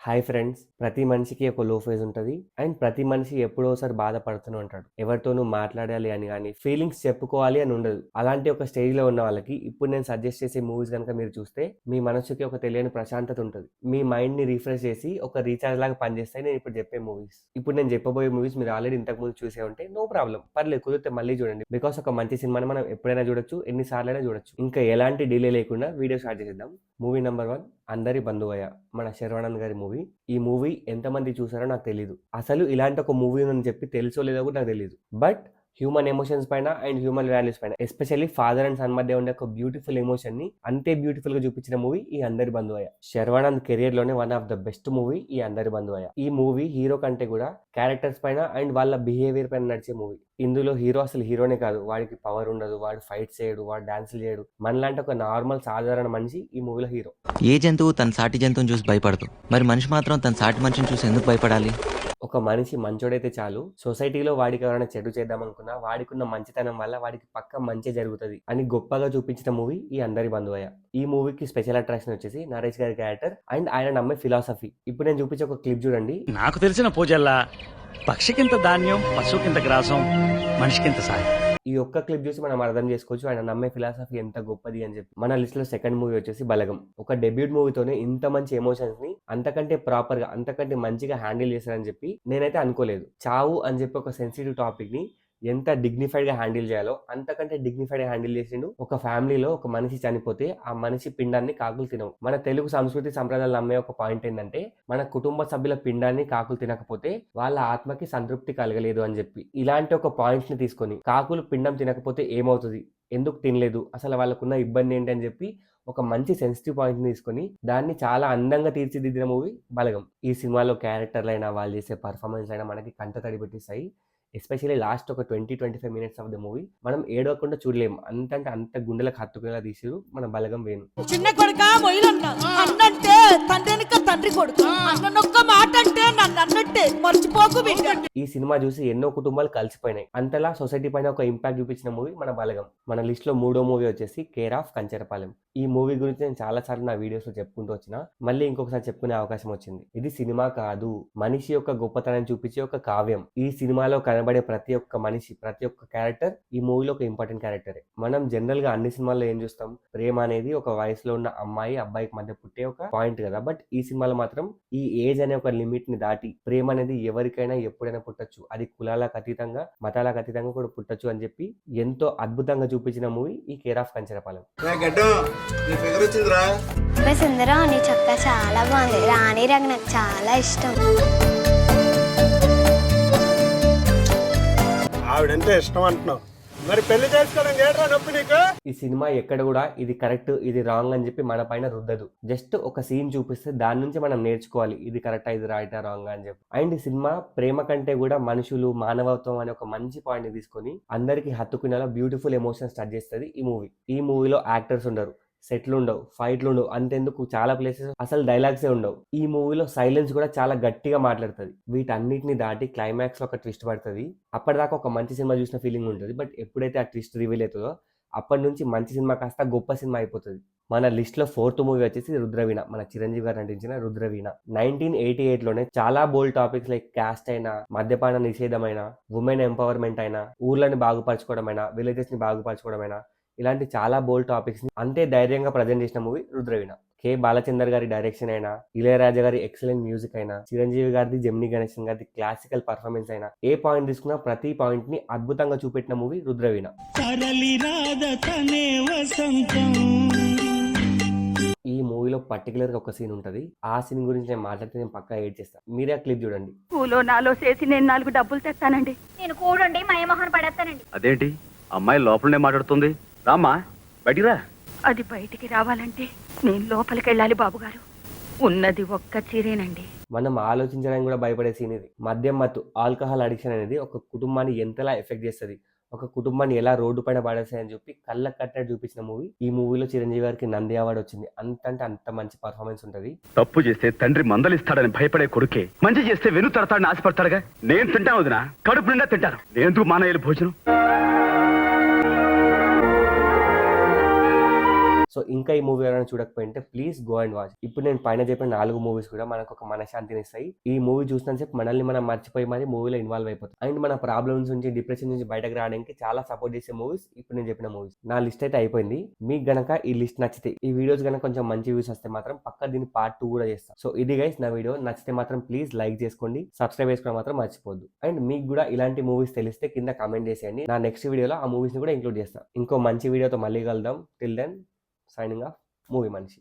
Hi friends, ప్రతి మనిషికి ఒక లో ఫేజ్ ఉంటుంది. అండ్ ప్రతి మనిషి ఎప్పుడోసారి బాధపడుతూనే ఉంటాడు. ఎవరితోనూ మాట్లాడాలి అని కానీ ఫీలింగ్స్ చెప్పుకోవాలి అని ఉండదు. అలాంటి ఒక స్టేజ్ లో ఉన్న వాళ్ళకి ఇప్పుడు నేను సజెస్ట్ చేసే మూవీస్ కనుక మీరు చూస్తే మీ మనసుకి ఒక తెలియని ప్రశాంతత ఉంటుంది. మీ మైండ్ ని రిఫ్రెష్ చేసి ఒక రీఛార్జ్ లాగా పనిచేస్తాయి నేను ఇప్పుడు చెప్పే మూవీస్. ఇప్పుడు నేను చెప్పబోయే మూవీస్ మీరు ఆల్రెడీ ఇంతకు ముందు చూసే ఉంటే నో ప్రాబ్లం, పర్లేదు, కుదిరితే మళ్ళీ చూడండి. బికాస్ ఒక మంచి సినిమాని మనం ఎప్పుడైనా చూడొచ్చు, ఎన్నిసార్లైనా చూడొచ్చు. ఇంకా ఎలాంటి డిలే లేకుండా వీడియో స్టార్ట్ చేసేద్దాం. మూవీ నెంబర్ 1, అందరి బంధువయ్య, మన శర్వానంద్ గారి మూవీ. ఈ మూవీ ఎంతమంది చూసారో నాకు తెలియదు. అసలు ఇలాంటి ఒక మూవీ ఉందని చెప్పి తెలుసో లేదో కూడా నాకు తెలియదు. బట్ హ్యూమన్ ఎమోషన్స్ పైన అండ్ హ్యూమన్ వాల్యూస్ పైన, ఎస్పెషల్లీ ఫాదర్ అండ్ సన్ మధ్య ఉండే ఒక బ్యూటిఫుల్ ఎమోషన్ ని అంతే బ్యూటిఫుల్ గా చూపించిన మూవీ ఈ అందరి బంధువయ్య. శర్వానంద్ కెరియర్ లోనే one of the best movie ఈ అందరి బంధువయ్య. ఈ మూవీ హీరో కంటే కూడా క్యారెక్టర్స్ పైన అండ్ వాళ్ళ బిహేవియర్ పైన నడిచే మూవీ. ఇందులో హీరో అసలు హీరోనే కాదు, వాడికి పవర్ ఉండదు, వాడు ఫైట్ చేయడు, వాడు డాన్సులు చేయడు. మనలాంటి ఒక నార్మల్ సాధారణ మనిషి ఈ మూవీలో హీరో. ఏ జంతువు తన సాటి జంతువుని చూసి భయపడదు, మరి మనిషి మాత్రం తన సాటి మనిషిని చూసి ఎందుకు భయపడాలి? ఒక మనిషి మంచోడైతే చాలు, సొసైటీలో వాడికి ఎవరైనా చెడు చేద్దాం అనుకున్నా వాడికి ఉన్న మంచితనం వల్ల వాడికి పక్క మంచి జరుగుతుంది అని గొప్పగా చూపించిన మూవీ ఈ అందరి బంధువయ్య. ఈ మూవీకి స్పెషల్ అట్రాక్షన్ వచ్చేసి నరేష్ గారి క్యారెక్టర్ అండ్ ఆయన నమ్మే ఫిలాసఫీ. ఇప్పుడు నేను చూపించే ఒక క్లిప్ చూడండి. నాకు తెలిసిన పూజల్లా పక్షికింత ధాన్యం, పశువుకింత గ్రాసం, మనిషికింత సాయం. ఈ ఒక్క క్లిప్ చూసి మనం అర్థం చేసుకోవచ్చు ఆయన నమ్మే ఫిలాసఫీ ఎంత గొప్పది అని చెప్పి. మన లిస్ట్ లో సెకండ్ మూవీ వచ్చేసి బలగం. ఒక డెబ్యూట్ మూవీతోనే ఇంత మంచి ఎమోషన్స్ ని అంతకంటే ప్రాపర్ గా, అంతకంటే మంచిగా హ్యాండిల్ చేశారని చెప్పి నేనైతే అనుకోలేదు. చావు అని చెప్పి ఒక సెన్సిటివ్ టాపిక్ ని ఎంత డిగ్నిఫైడ్ గా హ్యాండిల్ చేయాలో అంతకంటే డిగ్నిఫైడ్ గా హ్యాండిల్ చేసిండు. ఒక ఫ్యామిలీలో ఒక మనిషి చనిపోతే ఆ మనిషి పిండాన్ని కాకులు తినవు. మన తెలుగు సంస్కృతి సంప్రదాయాలు నమ్మే ఒక పాయింట్ ఏంటంటే మన కుటుంబ సభ్యుల పిండాన్ని కాకులు తినకపోతే వాళ్ళ ఆత్మకి సంతృప్తి కలగలేదు అని చెప్పి. ఇలాంటి ఒక పాయింట్స్ ని తీసుకొని కాకులు పిండం తినకపోతే ఏమవుతుంది, ఎందుకు తినలేదు, అసలు వాళ్ళకున్న ఇబ్బంది ఏంటి అని చెప్పి ఒక మంచి సెన్సిటివ్ పాయింట్ తీసుకొని దాన్ని చాలా అందంగా తీర్చిదిద్దిన మూవీ బలగం. ఈ సినిమాలో క్యారెక్టర్లు అయినా వాళ్ళు చేసే పర్ఫార్మెన్స్ అయినా మనకి కంట తడి పెట్టిస్తాయి. ఎస్పెషల్లీ లాస్ట్ ఒక 20-25 మినిట్స్ ఆఫ్ ద మూవీ మనం ఏడవకుండా చూడలేము. అంత గుండెలకు హత్తుకునేలా తీసిరు మన బలగం వేణు. చిన్న కొడుక మొయిలన్న అన్నంటే తండ్రినిక తండ్రి కొడుకు అన్ననొక్క మాట అంటే నన్ను అన్నట్టే మర్చిపోకు బిడ్డ. ఈ సినిమా చూసి ఎన్నో కుటుంబాలు కలిసిపోయినాయి. అంతలా సొసైటీ పైన ఒక ఇంపాక్ట్ చూపించిన మూవీ మన బలగం. మన లిస్ట్ లో మూడో మూవీ వచ్చేసి కేర్ ఆఫ్ కంచరపాలెం. ఈ మూవీ గురించి నేను చాలా సార్లు నా వీడియోస్ లో చెప్పుకుంటూ వచ్చిన, మళ్ళీ ఇంకొకసారి చెప్పుకునే అవకాశం వచ్చింది. ఇది సినిమా కాదు, మనిషి యొక్క గొప్పతనాన్ని చూపించే ఒక కావ్యం. ఈ సినిమాలో కనబడే ప్రతి ఒక్క మనిషి, ప్రతి ఒక్క క్యారెక్టర్ ఈ మూవీలో ఒక ఇంపార్టెంట్ క్యారెక్టరే. మనం జనరల్ గా అన్ని సినిమాల్లో ఏం చూస్తాం, ప్రేమ అనేది ఒక వయసులో ఉన్న అమ్మాయి అబ్బాయికి మధ్య పుట్టే ఒక పాయింట్ కదా. బట్ ఈ సినిమాలో మాత్రం ఈ ఏజ్ అనే ఒక లిమిట్ ని దాటి ప్రేమ అనేది ఎవరికైనా ఎప్పుడైనా పుట్టచ్చు, అది కులాలకు అతీతంగా మతాలకు అతీతంగా కూడా పుట్టచ్చు అని చెప్పి ఎంతో అద్భుతంగా చూపించిన మూవీ ఈ కేర్ ఆఫ్ కంచరపాలెం. సుందరం నీ చక్క చాలా బాగుంది, రాణి రంగు నాకు చాలా ఇష్టం. ఆవిడంటే ఇష్టం అంటున్నావు, మరి పెళ్లి చేసుకోవడం ఏంట్రా నొప్పి నీకు? ఈ సినిమా ఎక్కడ కూడా ఇది కరెక్ట్ ఇది రాంగ్ అని చెప్పి మన పైన రుద్దదు. జస్ట్ ఒక సీన్ చూపిస్తే దాని నుంచి మనం నేర్చుకోవాలి, ఇది కరెక్టా ఇది రైటా రాంగ్ అని చెప్పి. అండ్ ఈ సినిమా ప్రేమ కంటే కూడా మనుషులు, మానవత్వం అనే ఒక మంచి పాయింట్ ని తీసుకొని అందరికి హత్తుకునేలా బ్యూటిఫుల్ ఎమోషన్ స్టార్ట్ చేస్తుంది ఈ మూవీ. ఈ మూవీలో యాక్టర్స్ ఉండరు, సెట్లు ఉండవు, ఫైట్లు ఉండవు, అంతెందుకు చాలా ప్లేసెస్ అసలు డైలాగ్సే ఉండవు. ఈ మూవీలో సైలెన్స్ కూడా చాలా గట్టిగా మాట్లాడుతుంది. వీటన్నిటిని దాటి క్లైమాక్స్ లో ఒక ట్విస్ట్ పడుతుంది. అప్పటిదాకా ఒక మంచి సినిమా చూసిన ఫీలింగ్ ఉంటుంది. బట్ ఎప్పుడైతే ఆ ట్విస్ట్ రివీల్ అవుతుందో అప్పటి నుంచి మంచి సినిమా కాస్త గొప్ప సినిమా అయిపోతుంది. మన లిస్ట్ లో ఫోర్త్ మూవీ వచ్చేసి రుద్రవీణ. మన చిరంజీవి గారు నటించిన రుద్రవీణ. 1988 లోనే చాలా బోల్డ్ టాపిక్స్ లైక్ క్యాస్ట్ అయినా, మద్యపాన నిషేధమైన, ఉమెన్ ఎంపవర్మెంట్ అయినా, ఊర్లను బాగుపరచుకోవడం అయినా, విలేజెస్ ని బాగుపరచుకోవడం అయినా, ఇలాంటి చాలా బోల్డ్ టాపిక్స్ ని అంతే ధైర్యంగా ప్రజెంట్ చేసిన మూవీ రుద్రవీణ. కె బాలచందర్ గారి డైరెక్షన్ అయినా, ఇళయరాజా గారి ఎక్సలెంట్ మ్యూజిక్ అయినా, చిరంజీవి గారిది, జెమినీ గణేశన్ గారిది క్లాసికల్ పర్ఫార్మెన్స్ అయినా, ఏ పాయింట్ తీసుకున్నా ప్రతి పాయింట్ ని అద్భుతంగా చూపెట్టిన మూవీ రుద్రవీణ. ఈ మూవీలో పర్టికులర్ గా ఒక సీన్ ఉంటది. ఆ సీన్ గురించి నేను మాట్లాడితే నేను పక్కా ఎయిడ్ చేస్తాను. మీరే ఆ క్లిప్ చూడండి. పూలో నాలో చేసి నేను 4 డబ్బులు తెస్తానండి. నేను కూడండి మయమోహన్ పడేస్తానండి. అదేంటి అమ్మాయి లోపలనే మాట్లాడుతుంది? రామ్మా బయటికి రా. అది బయటికి రావాలంటే నేను లోపలికి వెళ్ళాలి బాబుగారు. ఉన్నది ఒక్క చీరేనండి. మనం ఆలోచించడానికి కూడా భయపడే సీన్ ఇది. మద్యం మత్తు, ఆల్కహాల్ అడిక్షన్ అనేది ఒక కుటుంబాన్ని ఎంతలా ఎఫెక్ట్ చేస్తుంది, ఒక కుటుంబాన్ని ఎలా రోడ్డు పైన పడేస్తాయని చెప్పి కళ్ళ కట్టినట్టు చూపించిన మూవీ. ఈ మూవీలో చిరంజీవి గారికి నంది అవార్డు వచ్చింది. అంటే అంత మంచి పర్ఫార్మెన్స్ ఉంటది. తప్పు చేస్తే తండ్రి మందలిస్తాడని భయపడే కొడుకే మంచి చేస్తే వెను తడతాడని ఆశపడతాడుగా. నేను తింటాను వదినా, కడుపు నిండా తింటాను. ఎందుకు మానేయాలి భోజనం? సో ఇంకా ఈ మూవీ ఎవరైనా చూడకపోయింటే ప్లీజ్ గో అండ్ వాచ్. ఇప్పుడు నేను పైన చెప్పిన 4 మూవీస్ కూడా మనకు ఒక మనశ్శాంతిని ఇస్తాయి. ఈ మూవీ చూసినంతసేపు మనల్ని మనం మర్చిపోయి మరి మూవీలో ఇన్వాల్వ్ అయిపోతాం. అండ్ మన ప్రాబ్లమ్స్ నుంచి, డిప్రెషన్ నుంచి బయటకు రావడానికి చాలా సపోర్ట్ చేసే మూవీస్ ఇప్పుడు నేను చెప్పిన మూవీస్. నా లిస్ట్ అయితే అయిపోయింది. మీకు గనక ఈ లిస్ట్ నచ్చితే, ఈ వీడియోస్ గనక కొంచెం మంచి వ్యూస్ వస్తే మాత్రం పక్కా దీని పార్ట్ 2 కూడా చేస్తాం. సో ఇది గైస్ నా వీడియో. నచ్చితే మాత్రం ప్లీజ్ లైక్ చేసుకోండి, సబ్స్క్రైబ్ చేసుకోవడం మాత్రం మర్చిపోద్దు. అండ్ మీకు కూడా ఇలాంటి మూవీస్ తెలిస్తే కింద కామెంట్ చేసేయండి. నా నెక్స్ట్ వీడియోలో ఆ మూవీస్ ని కూడా ఇంక్లూడ్ చేస్తాను. ఇంకో మంచి వీడియోతో మళ్ళీ కలుద్దాం. Till then signing off movie మనిషి.